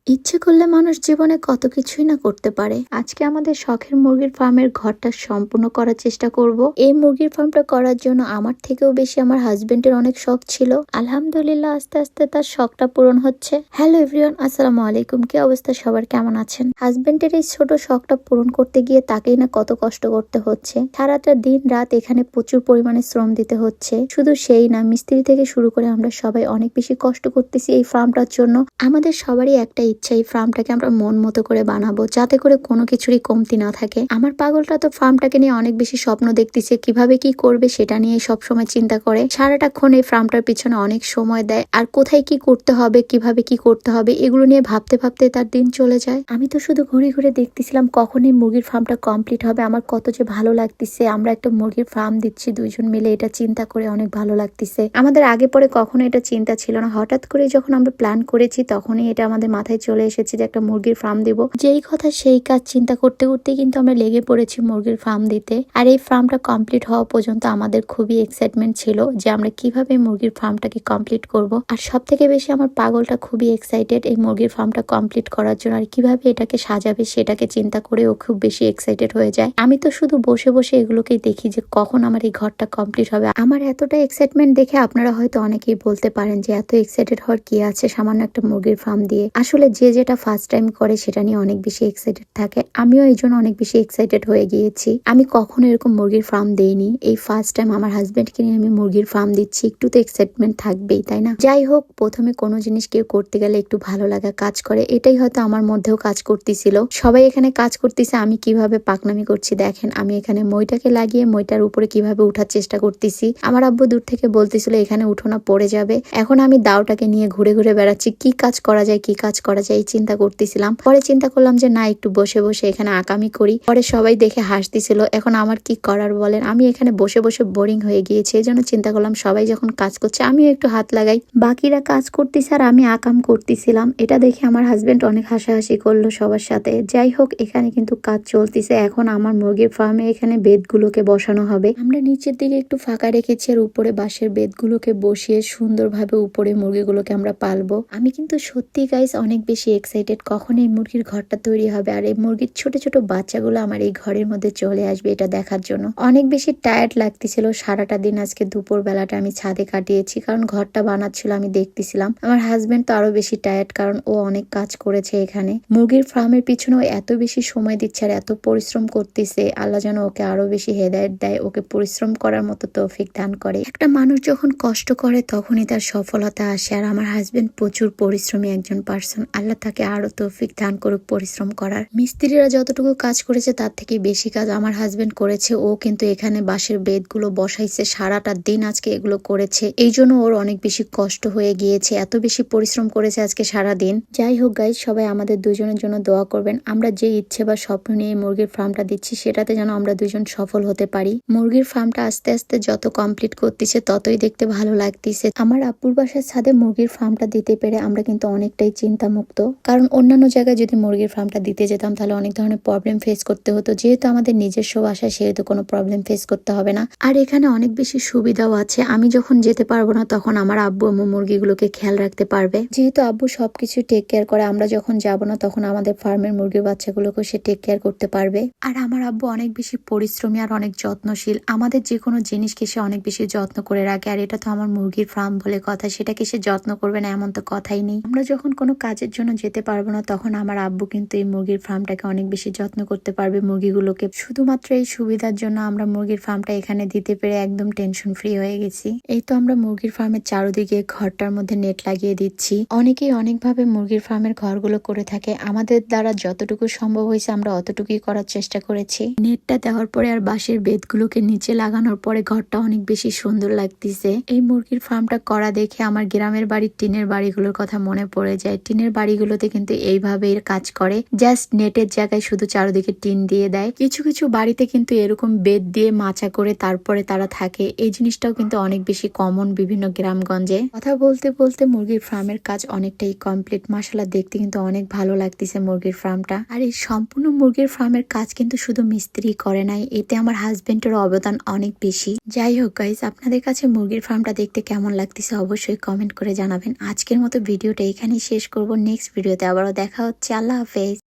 ইচ্ছে করলে মানুষ জীবনে কত কিছুই না করতে পারে। আজকে আমাদের শখের মুরগির ফার্মের ঘরটা সম্পূর্ণ করার চেষ্টা করব। এই মুরগির ফার্মটা করার জন্য আমার থেকেও বেশি আমার হাজবেন্ডের অনেক শখ ছিল। আলহামদুলিল্লাহ আস্তে আস্তে তার শখটা পূরণ হচ্ছে। হ্যালো এভরিওয়ান, আসসালামু আলাইকুম। কি অবস্থা সবার, কেমন আছেন? হাজবেন্ডের এই ছোট শখটা পূরণ করতে গিয়ে তাকেই না কত কষ্ট করতে হচ্ছে। সারাটা দিন রাত এখানে প্রচুর পরিমাণে শ্রম দিতে হচ্ছে। শুধু সেই না, মিস্ত্রি থেকে শুরু করে আমরা সবাই অনেক বেশি কষ্ট করতেছি এই ফার্মটার জন্য। আমাদের সবারই একটা ইচ্ছা, এই ফার্মটাকে আমরা মন মতো করে বানাবো, যাতে করে কোনো কিছুরই কমতি না থাকে। আমার পাগলটা তো ফার্মটাকে নিয়ে অনেক বেশি স্বপ্ন দেখতেছে, কিভাবে কি করবে সেটা নিয়ে সবসময় চিন্তা করে। সারাটাক্ষণ এই ফার্মটার পিছনে অনেক সময় দেয়, আর কোথায় কি করতে হবে, কিভাবে কি করতে হবে, এগুলো নিয়ে ভাবতে ভাবতে তার দিন চলে যায়। আমি তো শুধু ঘুরে ঘুরে দেখতেছিলাম কখন এই মুরগির ফার্মটা কমপ্লিট হবে। আমার কত যে ভালো লাগতেছে, আমরা একটা মুরগির ফার্ম দিচ্ছি দুইজন মিলে, এটা চিন্তা করে অনেক ভালো লাগতেছে। আমাদের আগে পরে কখনো এটা চিন্তা ছিল না, হঠাৎ করে যখন আমরা প্ল্যান করেছি তখনই এটা আমাদের মাথায় চলে এসেছে যে একটা মুরগির ফার্ম দিব। যেই কথা সেই কাজ চিন্তা করতে করতে কিন্তু আমরা লেগে পড়েছি মুরগির ফার্ম দিতে। আর এই ফার্মটা কমপ্লিট হওয়া পর্যন্ত আমাদের খুবই এক্সাইটমেন্ট ছিল যে আমরা কিভাবে মুরগির ফার্মটাকে কমপ্লিট করব। আর সব থেকে বেশি আমার পাগলটা খুবই এক্সাইটেড এই মুরগির ফার্মটা কমপ্লিট করার জন্য, আর কিভাবে এটাকে সাজাবে সেটাকে চিন্তা করে ও খুব বেশি এক্সাইটেড হয়ে যায়। আমি তো শুধু বসে বসে এগুলোকেই দেখি যে কখন আমার এই ঘরটা কমপ্লিট হবে। আমার এতটা এক্সাইটমেন্ট দেখে আপনারা হয়তো অনেকেই বলতে পারেন যে এত এক্সাইটেড হওয়ার কি আছে সামান্য একটা মুরগির ফার্ম দিয়ে। আসলে যে যেটা ফার্স্ট টাইম করে সেটা নিয়ে অনেক বেশি এক্সাইটেড থাকে। আমিও এই জন্য অনেক বেশি এক্সাইটেড হয়ে গিয়েছি। আমি কখনো এরকম মুরগির ফার্ম দেইনি, এই ফার্স্ট টাইম আমার হাজবেন্ডকে নিয়ে আমি মুরগির ফার্ম দিচ্ছি। একটু তো এক্সাইটমেন্ট থাকবেই, তাই না? যাই হোক, প্রথমে কোনো জিনিস কেউ করতে গেলে একটু ভালো লাগা কাজ করে, এটাই হয়তো আমার মধ্যেও কাজ করতেছিল। সবাই এখানে কাজ করতেছে, আমি কিভাবে পাকনামি করছি দেখেন। আমি এখানে মইটাকে লাগিয়ে মইটার উপরে কিভাবে উঠার চেষ্টা করতেছি। আমার আব্বু দূর থেকে বলতেছিল এখানে উঠো না, পড়ে যাবে। এখন আমি দাওটাকে নিয়ে ঘুরে ঘুরে বেড়াচ্ছি, কি কাজ করা যায় কি কাজ করা যায় এই চিন্তা করতেছিলাম। পরে চিন্তা করলাম যে না, একটু বসে বসে এখানে আকামি করি। পরে সবাই দেখে হাসতেছিল। এখন আমার কি করার বলেন, আমি এখানে বসে বসে বোরিং হয়ে গিয়েছি। এই জন্য চিন্তা করলাম সবাই যখন কাজ করছে আমিও একটু হাত লাগাই। বাকিরা কাজ করতেছে আর আমি আকাম করতেছিলাম। এটা দেখে আমার হাজবেন্ড অনেক হাসাহাসি করলো সবার সাথে। যাই হোক, এখানে কিন্তু কাজ চলতেছে। এখন আমার মুরগির ফার্মে এখানে বেডগুলোকে বসানো হবে। আমরা নিচের দিকে একটু ফাঁকা রেখেছি আর উপরে বাঁশের বেডগুলোকে বসিয়ে সুন্দরভাবে উপরে মুরগিগুলোকে আমরা পালবো। আমি কিন্তু সত্যি গাইস অনেক বেশি এক্সাইটেড কখন এই মুরগির ঘরটা তৈরি হবে আর এই মুরগির ছোট ছোট বাচ্চাগুলো আমার এই ঘরের মধ্যে চলে আসবে এটা দেখার জন্য। অনেক বেশি টায়ার্ড লাগতেছিল সারাটা দিন। আজকে দুপুর বেলাটা আমি ছাদে কাটিয়েছি, কারণ ঘরটা বানাচ্ছিল আমি দেখতেছিলাম। আমার হাজবেন্ড তো আরো বেশি টায়ার্ড, কারণ ও অনেক কাজ করেছে এখানে মুরগির ফার্মের পিছনে। ও এত বেশি সময় দিচ্ছে আর এত পরিশ্রম করতেছে। আল্লাহ যেন ওকে আরো বেশি হেদায়েত দেয়, ওকে পরিশ্রম করার মতো তৌফিক দান করে। একটা মানুষ যখন কষ্ট করে তখনই তার সফলতা আসে। আর আমার হাজবেন্ড প্রচুর পরিশ্রমী একজন পার্সন, আল্লাহ তাকে আরো তৌফিক দান করুক পরিশ্রম করার। মিস্ত্রিরা যতটুকু কাজ করেছে তার থেকে বেশি কাজ আমার হাজবেন্ড করেছে। ও কিন্তু এখানে বাঁশের বেডগুলো বসাইছে, সারাটা দিন আজকে এগুলো করেছে। এই জন্য ওর অনেক বেশি কষ্ট হয়ে গিয়েছে, এত বেশি পরিশ্রম করেছে আজকে সারা দিন। যাই হোক গাইজ, সবাই আমাদের দুজনের জন্য দোয়া করবেন। আমরা যে ইচ্ছে বা স্বপ্ন নিয়ে মুরগির ফার্মটা দিচ্ছি সেটাতে যেন আমরা দুজন সফল হতে পারি। মুরগির ফার্মটা আস্তে আস্তে যত কমপ্লিট করতেছে ততই দেখতে ভালো লাগতেছে। আমার আব্বুর বাসার ছাদে মুরগির ফার্মটা দিতে পেরে আমরা কিন্তু অনেকটাই চিন্তা মুক্ত, কারণ অন্যান্য জায়গায় যদি মুরগির ফার্মটা দিতে যেতাম তাহলে অনেক ধরনের প্রবলেম ফেস করতে হতো। যেহেতু আমাদের নিজস্ব বাসা সেহেতু কোনো প্রবলেম ফেস করতে হবে না। আর এখানে অনেক বেশি সুবিধাও আছে। আমি যখন যেতে পারবো না তখন আমার আব্বু আম্মু মুরগিগুলোকে খেয়াল রাখতে পারবে। যেহেতু আব্বু সবকিছু টেক কেয়ার করে, আমরা যখন যাব না তখন আমাদের ফার্মের মুরগির বাচ্চাগুলোকে সে টেক কেয়ার করতে পারবে। আর আমার আব্বু অনেক বেশি পরিশ্রমী আর অনেক যত্নশীল। আমাদের যে কোনো জিনিসকে সে অনেক বেশি যত্ন করে রাখে। আর এটা তো আমার মুরগির ফার্ম বলে কথা, সেটাকে সে যত্ন করবে না এমন তো কথাই নেই। আমরা যখন কোনো কাজের জন্য যেতে পারবো না তখন আমার আব্বু কিন্তু এই মুরগির ফার্মটাকে অনেক বেশি যত্ন করতে পারবে মুরগিগুলোকে। শুধুমাত্র এই সুবিধার জন্য আমরা মুরগির ফার্মটা এখানে দিতে পেরে একদম টেনশন ফ্রি হয়ে গেছি। এই তো আমরা মুরগির ফার্মের চারদিকে ঘরটার মধ্যে নেট লাগিয়ে দিচ্ছি। অনেকেই অনেকভাবে মুরগির ফার্মের ঘরগুলো করে থাকে, আমাদের দ্বারা যতটুকু সম্ভব হয়েছে আমরা অতটুকুই করার চেষ্টা করেছি। নেটটা দেওয়ার পরে আর বাঁশের বেতগুলোকে নিচে লাগানোর পরে ঘরটা অনেক বেশি সুন্দর লাগতেছে। এই মুরগির ফার্মটা করা দেখে আমার গ্রামের বাড়ির টিনের বাড়িগুলোর কথা মনে পড়ে যায়। টিনের বাড়িগুলোতে কিন্তু এইভাবে কাজ করে, জাস্ট নেটের জায়গায় শুধু চারদিকে টিন দিয়ে দেয়। কিছু কিছু বাড়িতে কিন্তু এরকম বেত দিয়ে মাচা করে তারপরে তারা থাকে। এই জিনিসটাও কিন্তু অনেক বেশি কমন বিভিন্ন গ্রামগঞ্জে। কথা বলতে বলতে মুরগির ফার্মের কাজ অনেকটাই কমপ্লিট। মাশাআল্লাহ, দেখতে কিন্তু অনেক ভালো লাগতেছে মুরগির ফার্মটা। আর এই সম্পূর্ণ মুরগির ফার্মের কাজ কিন্তু শুধু মিস্ত্রি করে নাই, এতে আমার হাজবেন্ডের অবদান অনেক বেশি। যাই হোক গাইজ, আপনাদের কাছে মুরগির ফার্মটা দেখতে কেমন লাগতেছে অবশ্যই কমেন্ট করে জানাবেন। আজকের মতো ভিডিওটা এখানেই শেষ করব। নেক্সট ভিডিওতে আবারও দেখা হচ্ছে। আল্লাহ হাফেজ।